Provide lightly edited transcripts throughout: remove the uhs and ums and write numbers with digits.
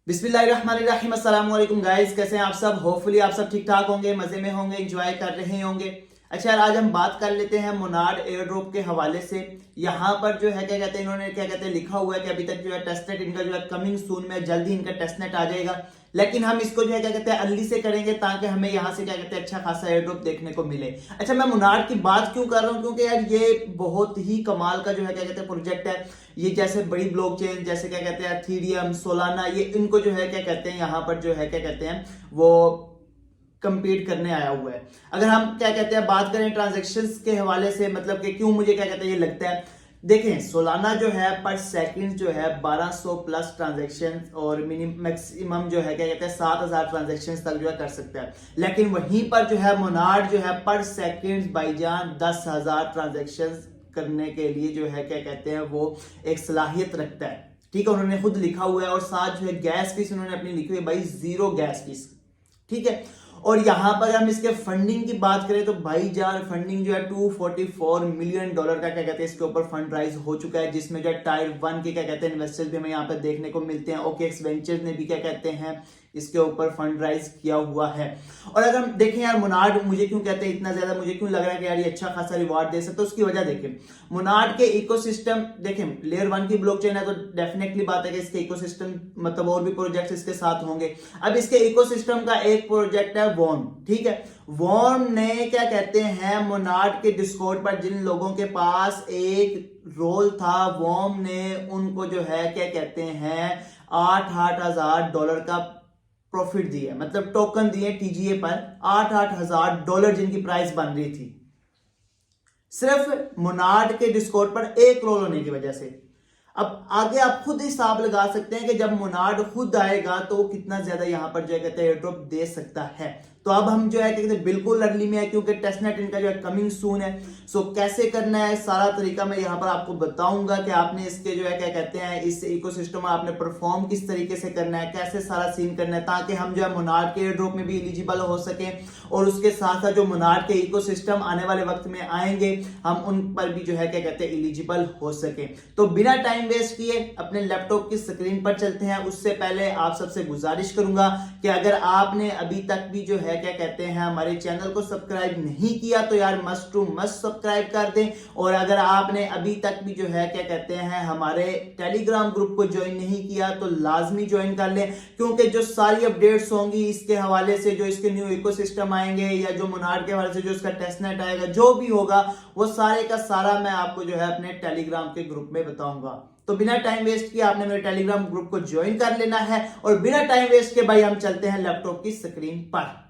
बिस्मिल्लाहिर्रहमानिर्रहीम अस्सलाम वालेकुम गाइस, कैसे हैं आप सब। होपफुली आप सब ठीक ठाक होंगे, मजे में होंगे, एंजॉय कर रहे होंगे। अच्छा यार, आज हम बात कर लेते हैं मोनार्ड एयर ड्रॉप के हवाले से। यहाँ पर जो है क्या कहते हैं, इन्होंने क्या कहते हैं लिखा हुआ है कि अभी तक जो है टेस्टनेट इनका जो है कमिंग सून में, जल्द ही इनका टेस्टनेट आ जाएगा। लेकिन हम इसको जो है क्या कहते हैं अर्ली से करेंगे ताकि हमें यहाँ से क्या कहते हैं अच्छा खासा एयर ड्रॉप देखने को मिले। अच्छा, मैं मोनार्ड की बात क्यों कर रहा हूँ, क्योंकि यार ये बहुत ही कमाल का जो है क्या कहते हैं प्रोजेक्ट है। ये जैसे बड़ी ब्लॉकचेन जैसे क्या कहते हैं थीरियम, सोलाना, ये इनको जो है क्या कहते हैं यहाँ पर जो है क्या कहते हैं वो कंपीट करने आया हुआ है। अगर हम क्या कहते हैं बात करें ट्रांजेक्शन्स के हवाले से, मतलब कि क्यों मुझे क्या कहते हैं ये लगता है। देखें, सोलाना जो है पर सेकंड जो है 1200 प्लस ट्रांजेक्शन और मिनिमम मैक्सिमम जो है क्या कहते हैं 7000 ट्रांजेक्शन तक जो है कर सकता है। लेकिन वहीं पर जो है मोनार्ड जो है पर सेकंड भाईजान 10,000 ट्रांजेक्शन करने के लिए जो है क्या कहते हैं वो एक सलाहियत रखता है। ठीक है, उन्होंने खुद लिखा हुआ है और साथ जो है गैस फीस उन्होंने अपनी लिखी हुई है भाई, जीरो गैस फीस। ठीक है, और यहां पर हम इसके फंडिंग की बात करें तो भाईजान फंडिंग जो है $244 मिलियन का क्या कहते हैं इसके ऊपर फंड राइज हो चुका है, जिसमें जो है टायर 1 के क्या कहते हैं इन्वेस्टर्स भी हमें यहाँ पर देखने को मिलते हैं। ओकेएक्स वेंचर्स ने भी क्या कहते हैं इसके ऊपर फंड राइज किया हुआ है। और अगर हम देखें यार मोनार्ड मुझे क्यों कहते हैं इतना ज्यादा, मुझे क्यों लग रहा है कि यार ये अच्छा खासा रिवार्ड दे सकते, तो उसकी वजह देखें। मोनार्ड के इकोसिस्टम देखें, लेयर 1 की ब्लॉकचेन है तो डेफिनेटली बात है कि इसके इकोसिस्टम मतलब और भी प्रोजेक्ट्स इसके साथ होंगे। अब इसके इकोसिस्टम का एक प्रोजेक्ट है वॉर्म। ठीक है, वॉर्म ने क्या कहते हैं मोनार्ड के डिस्कॉर्ड पर जिन लोगों के पास एक रोल था, वॉर्म ने उनको जो है क्या कहते हैं 8,000 का प्रॉफिट दिया, मतलब टोकन दिए टीजीए पर 8,000 जिनकी प्राइस बन रही थी सिर्फ मोनार्ड के डिस्कॉर्ड पर एक रोल होने की वजह से। अब आगे आप खुद हिसाब लगा सकते हैं कि जब मोनार्ड खुद आएगा तो वो कितना ज्यादा यहां पर जो है कहते हैं एयर ड्रॉप दे सकता है। तो अब हम जो है कहते हैं बिल्कुल अर्ली में है, क्योंकि टेस्टनेट इनका जो है कमिंग सून है। सो कैसे करना है सारा तरीका मैं यहां पर आपको बताऊंगा कि आपने इसके जो है क्या कहते हैं इस इकोसिस्टम में आपने परफॉर्म किस तरीके से करना है, कैसे सारा सीन करना है, ताकि हम जो है मोनार्ड के एयर ड्रॉप में भी एलिजिबल हो सके। और उसके साथ साथ जो मोनार्ड के इकोसिस्टम आने वाले वक्त में आएंगे हम उन पर भी जो है क्या कहते हैं एलिजिबल हो सके। तो बिना टाइम वेस्ट किए अपने लैपटॉप की स्क्रीन पर चलते हैं। उससे पहले आप सबसे गुजारिश करूंगा कि अगर आपने अभी तक भी जो है क्या कहते हैं हमारे चैनल को सब्सक्राइब नहीं किया तो यार मस्ट टू मस्ट सब्सक्राइब कर दें। और अगर आपने अभी तक भी जो है क्या कहते हैं हमारे टेलीग्राम ग्रुप को ज्वाइन नहीं किया तो लाजमी ज्वाइन कर लें, क्योंकि जो सारी अपडेट्स होंगी इसके हवाले से, जो इसके न्यू इकोसिस्टम आएंगे या जो मोनार्ड के हवाले से जो इसका टेस्टनेट आएगा, जो भी होगा वो सारे का सारा मैं आपको जो है अपने टेलीग्राम के ग्रुप में बताऊंगा। तो बिना टाइम वेस्ट किए आपने मेरे टेलीग्राम ग्रुप को ज्वाइन कर लेना है और बिना टाइम वेस्ट के भाई हम चलते हैं लैपटॉप की स्क्रीन पर।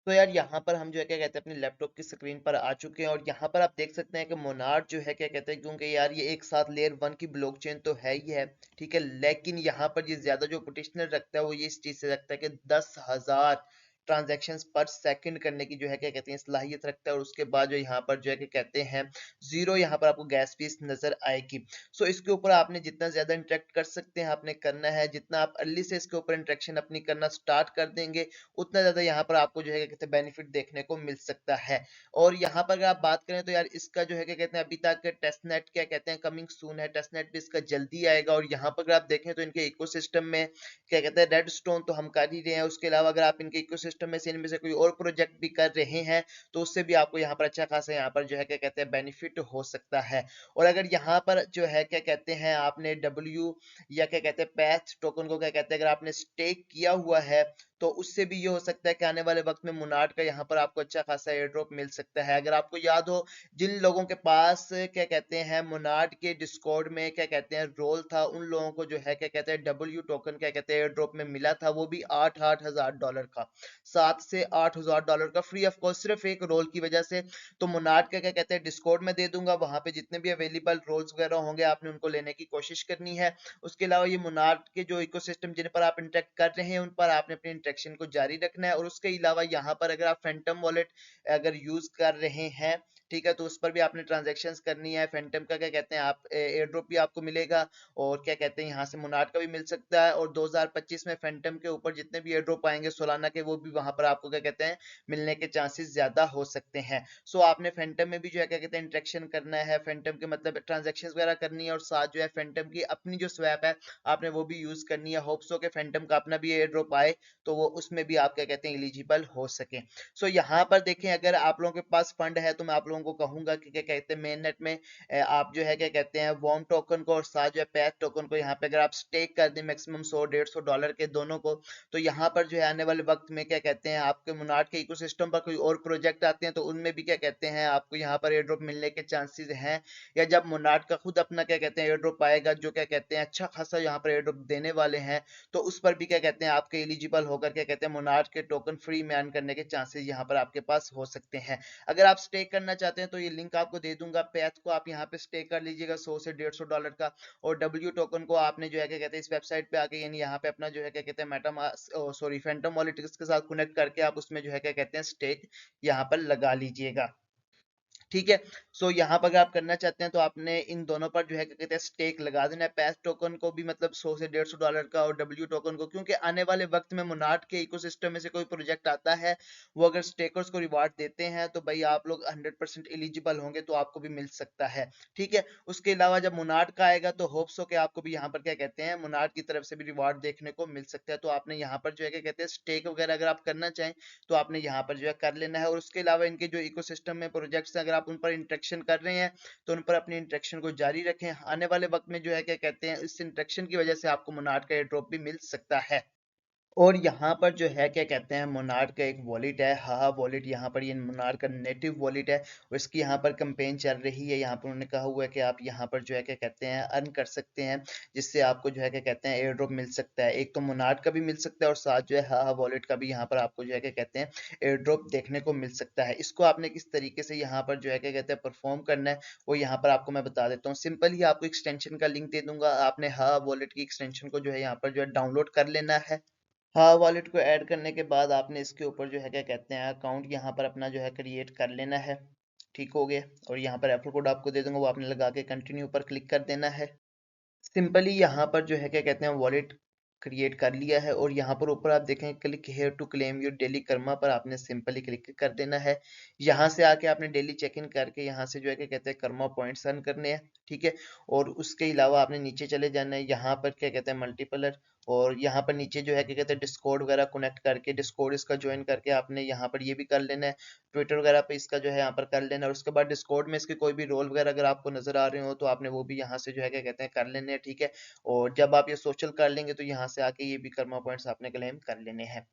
तो यार यहाँ पर हम जो है क्या कहते हैं अपने लैपटॉप की स्क्रीन पर आ चुके हैं और यहाँ पर आप देख सकते हैं कि मोनार्ड जो है क्या कहते हैं, क्योंकि यार ये एक साथ लेयर 1 की ब्लॉकचेन तो है ही है, ठीक है, लेकिन यहाँ पर ये ज्यादा जो पोटेंशियल रखता है वो ये इस चीज से रखता है कि 10,000 ट्रांजैक्शंस पर सेकंड करने की जो है क्या कहते हैं सलाहियत रखता है। और उसके बाद जो यहाँ पर जो है क्या कहते हैं जीरो यहाँ पर आपको गैस फीस नजर आएगी। सो इसके ऊपर आपने जितना ज्यादा इंटरेक्ट कर सकते हैं आपने करना है, जितना आप अर्ली से इसके ऊपर इंटरेक्शन अपनी करना स्टार्ट कर देंगे उतना ज्यादा यहाँ पर आपको जो है क्या कहते हैं बेनिफिट देखने को मिल सकता है। और यहाँ पर अगर आप बात करें तो यार इसका जो है क्या कहते हैं अभी तक टेस्टनेट क्या कहते हैं कमिंग सून है, टेस्टनेट भी इसका जल्दी आएगा। और यहाँ पर अगर आप देखें तो इनके इकोसिस्टम में क्या कहते हैं रेड स्टोन तो हम कर ही रहे हैं, उसके अलावा अगर आप इनके इकोसिस्टम में से इनमें से कोई और प्रोजेक्ट भी कर रहे हैं तो उससे भी आपको यहाँ पर अच्छा खासा यहाँ पर जो है क्या कहते हैं बेनिफिट हो सकता है। और अगर यहाँ पर जो है क्या कहते हैं आपने डब्ल्यू या क्या कहते हैं पैथ टोकन को क्या कहते हैं अगर आपने स्टेक किया हुआ है तो उससे भी ये हो सकता है कि आने वाले वक्त में मोनार्ड का यहाँ पर आपको अच्छा खासा एयर ड्रॉप मिल सकता है। अगर आपको याद हो जिन लोगों के पास क्या कहते हैं मोनार्ड के डिस्कॉर्ड में क्या कहते हैं रोल था, उन लोगों को जो है क्या कहते हैं डब्ल्यू टोकन क्या कहते हैं एयर ड्रॉप में मिला था, वो भी 8,000 का, 7 से 8,000 का फ्री ऑफ कॉस्ट सिर्फ एक रोल की वजह से। तो मोनार्ड का क्या कहते हैं डिस्कॉर्ड में दे दूंगा, वहां पे जितने भी अवेलेबल रोल्स वगैरह होंगे आपने उनको लेने की कोशिश करनी है। उसके अलावा ये मोनार्ड के जो इकोसिस्टम जिन पर आप इंटरेक्ट कर रहे हैं उन पर आपने अपने इंटरेक्शन को जारी रखना है। और उसके अलावा यहाँ पर अगर आप फैंटम वॉलेट अगर यूज कर रहे हैं ठीक है, तो उस पर भी आपने ट्रांजेक्शन्स करनी है। फैंटम का क्या कहते हैं आप एयर ड्रॉप भी आपको मिलेगा, और क्या कहते हैं यहाँ से मोनार्ड का भी मिल सकता है, और 2025 में फैंटम के ऊपर जितने भी एयर ड्रॉप आएंगे सोलाना के, वो भी वहां पर आपको क्या कहते हैं मिलने के चांसेस ज्यादा हो सकते हैं। सो आपने फैंटम में भी जो है क्या कहते हैं इंटरेक्शन करना है, फैंटम के मतलब ट्रांजेक्शन वगैरह करनी है, और साथ जो है फैंटम की अपनी जो स्वैप है आपने वो भी यूज करनी है। होप सो के फैंटम का अपना भी एयर ड्रॉप आए तो वो उसमें भी आप क्या कहते हैं एलिजिबल हो सके। सो यहाँ पर देखें, अगर आप लोगों के पास फंड है तो मैं आप लोगों को कहूंगा कि क्या कहते हैं मेन नेट में आप जो है क्या कहते हैं वॉर्म टोकन को और साथ जो है पैथ टोकन को यहाँ पे अगर आप स्टेक कर दें मैक्सिमम 100-150 डॉलर के दोनों को, तो यहाँ पर जो है आने वाले वक्त में क्या कहते हैं आपके मोनार्ड के इकोसिस्टम पर कोई और प्रोजेक्ट आते हैं तो उनमें भी क्या कहते हैं आपको यहाँ पर एयर ड्रॉप मिलने के चांसेस हैं। या जब मोनार्ड का खुद अपना क्या कहते हैं एयर ड्रॉप आएगा जो क्या कहते हैं अच्छा खासा यहाँ पर एयर ड्रॉप देने वाले हैं, तो उस पर भी क्या कहते हैं आपके एलिजिबल होकर क्या कहते हैं मोनार्ड के टोकन फ्री में अर्न करने के चांसेस यहाँ पर आपके पास हो सकते हैं। अगर आप स्टे करना चाहते हैं तो ये लिंक आपको दे दूंगा, पैथ को आप यहाँ पे स्टे कर लीजिएगा 100 से 150 डॉलर का, और डब्ल्यू टोकन को आपने जो है क्या कहते हैं इस वेबसाइट पे आके यानी यहाँ पे अपना जो है क्या कहते हैं मेटामास्क सॉरी फैंटम वॉलेट के साथ कनेक्ट करके आप उसमें जो है क्या कहते हैं स्टेक यहाँ पर लगा लीजिएगा। ठीक है, सो यहाँ पर अगर आप करना चाहते हैं तो आपने इन दोनों पर जो है क्या कहते हैं स्टेक लगा देना है, पैथ टोकन को भी मतलब 100 से 150 डॉलर का, और डब्ल्यू टोकन को, क्योंकि आने वाले वक्त में मोनार्ड के इकोसिस्टम में से कोई प्रोजेक्ट आता है वो अगर स्टेकर्स को रिवार्ड देते हैं तो भाई आप लोग 100% एलिजिबल होंगे तो आपको भी मिल सकता है। ठीक है, उसके अलावा जब मोनार्ड का आएगा तो होप्स हो कि आपको भी यहाँ पर क्या कहते हैं मोनार्ड की तरफ से भी रिवार्ड देखने को मिल सकता है, तो आपने यहाँ पर जो है क्या कहते हैं स्टेक वगैरह अगर आप करना चाहें तो आपने यहाँ पर जो है कर लेना है। और उसके अलावा इनके जो इकोसिस्टम में प्रोजेक्ट्स हैं अगर आप उन पर इंटरेक्शन कर रहे हैं तो उन पर अपनी इंटरेक्शन को जारी रखें, आने वाले वक्त में जो है क्या कहते हैं इस इंटरेक्शन की वजह से आपको मोनार्ड का एयर ड्रॉप भी मिल सकता है। और यहाँ पर जो है क्या कहते हैं मोनार्ड का एक वॉलेट है हाहा वॉलेट, यहाँ पर ये मोनार्ड का नेटिव वॉलेट है और इसकी यहाँ पर कैंपेन चल रही है। यहाँ पर उन्होंने कहा हुआ है कि आप यहाँ पर जो है क्या कहते हैं अर्न कर सकते हैं, जिससे आपको जो है क्या कहते हैं एयर ड्रॉप मिल सकता है। एक तो मोनार्ड का भी मिल सकता है और साथ जो है हाहा वॉलेट का भी यहाँ पर आपको जो है क्या कहते हैं एयर ड्रॉप देखने को मिल सकता है। इसको आपने किस तरीके से यहाँ पर जो है क्या कहते हैं परफॉर्म करना है वो यहाँ पर आपको मैं बता देता हूँ। सिंपल ही आपको एक्सटेंशन का लिंक दे दूंगा, आपने हाहा वॉलेट की एक्सटेंशन को जो है यहाँ पर जो है डाउनलोड कर लेना है। हाँ, वॉलेट को ऐड करने के बाद आपने इसके ऊपर जो है क्या कहते हैं अकाउंट यहाँ पर अपना जो है क्रिएट कर लेना है। ठीक हो गया, और यहाँ पर रेफर कोड आपको दे दूंगा वो आपने लगा के कंटिन्यू पर क्लिक कर देना है। सिंपली यहाँ पर जो है क्या कहते हैं वॉलेट क्रिएट कर लिया है, और यहाँ पर ऊपर आप देखें click here to claim your daily karma पर आपने सिंपली क्लिक कर देना है। यहाँ से आके आपने डेली चेक इन करके यहाँ से जो है क्या कहते हैं कर्मा पॉइंट्स अर्न करने हैं। ठीक है, और उसके अलावा आपने नीचे चले जाना है, यहाँ पर क्या कहते हैं मल्टीपलर, और यहाँ पर नीचे जो है क्या कहते हैं डिस्कॉर्ड वगैरह कनेक्ट करके डिस्कॉर्ड इसका ज्वाइन करके आपने यहाँ पर ये भी कर लेना है। ट्विटर वगैरह पे इसका जो है यहाँ पर कर लेना है, और उसके बाद डिस्कॉर्ड में इसके कोई भी रोल वगैरह अगर आपको नजर आ रहे हो तो आपने वो भी यहाँ से जो है क्या कहते हैं कर लेने हैं। ठीक है, और जब आप ये सोशल कर लेंगे तो यहाँ से आके ये भी कर्मा पॉइंट्स आपने क्लेम कर लेने हैं।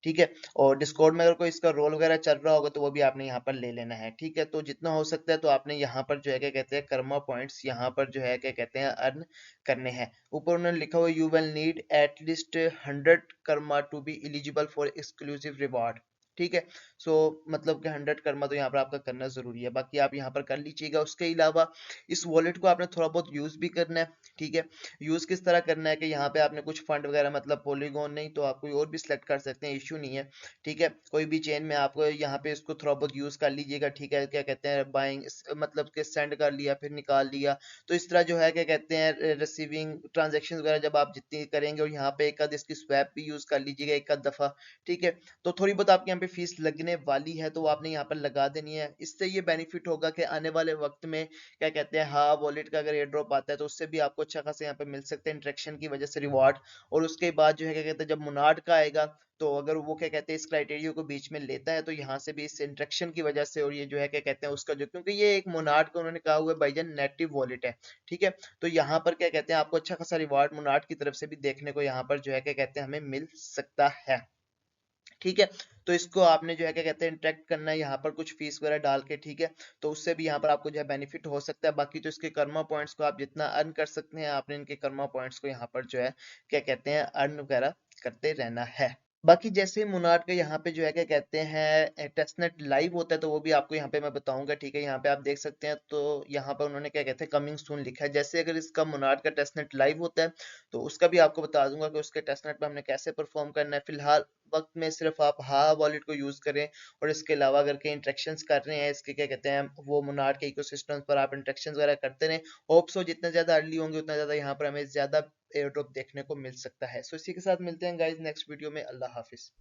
ठीक है, और डिस्कॉर्ड में अगर कोई इसका रोल वगैरह चल रहा होगा तो वो भी आपने यहाँ पर ले लेना है। ठीक है, तो जितना हो सकता है तो आपने यहाँ पर जो है क्या कहते हैं कर्मा पॉइंट्स यहाँ पर जो है क्या कहते हैं अर्न करने हैं। ऊपर उन्होंने लिखा हुआ you will need at least 100 karma to be eligible for exclusive reward. ठीक है, सो मतलब कि 100 कर्मा तो यहाँ पर आपका करना जरूरी है, बाकी आप यहाँ पर कर लीजिएगा। उसके अलावा इस वॉलेट को आपने थोड़ा बहुत यूज भी करना है। ठीक है, यूज किस तरह करना है कि यहाँ पे आपने कुछ फंड वगैरह मतलब पॉलीगॉन नहीं तो आप कोई और भी सिलेक्ट कर सकते हैं, इश्यू नहीं है। ठीक है, कोई भी चेन में आपको यहाँ पे इसको थोड़ा बहुत यूज कर लीजिएगा। ठीक है, क्या कहते हैं बाइंग मतलब कि सेंड कर लिया फिर निकाल लिया, तो इस तरह जो है क्या कहते हैं रिसीविंग ट्रांजेक्शन वगैरह जब आप जितनी करेंगे, और यहाँ पे एक आध इसकी स्वैप भी यूज कर लीजिएगा एक आध दफा। ठीक है, तो थोड़ी बहुत आपके यहाँ पे फीस लगने वाली है तो वो आपने यहाँ पर लगा देनी है। इससे ये बेनिफिट होगा कि आने वाले वक्त में क्या कहते हैं हाँ वॉलेट का अगर एयर ड्रॉप आता है तो उससे भी आपको अच्छा खासा यहाँ पे मिल सकते हैं इंटरेक्शन की वजह से रिवार्ड। और उसके बाद जो है क्या कहते हैं जब मोनार्ड का आएगा तो अगर वो क्या कहते हैं इस क्राइटेरिया को बीच में लेता है तो यहाँ से भी इस इंटरेक्शन की वजह से, और ये जो है क्या कहते हैं उसका जो, क्योंकि ये एक मोनार्ड का उन्होंने कहा हुआ है भाईजान नेटिव वॉलेट है। ठीक है, तो यहाँ पर क्या कहते हैं आपको अच्छा खासा रिवार्ड मोनार्ड की तरफ से भी देखने को यहाँ पर जो है क्या कहते हैं हमें मिल सकता है। ठीक है, तो इसको आपने जो है क्या कहते हैं इंटरेक्ट करना है यहाँ पर कुछ फीस वगैरह डाल के। ठीक है, तो उससे भी यहाँ पर आपको जो है बेनिफिट हो सकता है। बाकी तो इसके कर्मा पॉइंट्स को आप जितना अर्न कर सकते हैं आपने इनके कर्मा पॉइंट्स को यहाँ पर जो है क्या कहते हैं अर्न वगैरह करते रहना है। बाकी जैसे मोनार्ड का यहाँ पे जो है क्या कहते हैं टेस्टनेट लाइव होता है तो वो भी आपको यहाँ पे मैं बताऊंगा। ठीक है, यहाँ पे आप देख सकते हैं तो यहाँ पर उन्होंने क्या कहते हैं कमिंग सून लिखा है। जैसे अगर इसका मोनार्ड का टेस्टनेट लाइव होता है तो उसका भी आपको बता दूंगा कि उसके टेस्टनेट पे हमने कैसे परफॉर्म करना है। फिलहाल वक्त में सिर्फ आप हाँ वॉलेट को यूज करें, और इसके अलावा अगर कहीं इंटरेक्शंस कर रहे हैं इसके क्या कहते हैं वो मोनाड के इकोसिस्टम्स पर आप इंटरेक्शंस वगैरह करते रहें। होप सो जितना ज्यादा अर्ली होंगे उतना ज्यादा यहाँ पर हमें ज्यादा एयर ड्रॉप देखने को मिल सकता है। सो इसी के साथ मिलते हैं गाइस नेक्स्ट वीडियो में। अल्लाह हाफिज।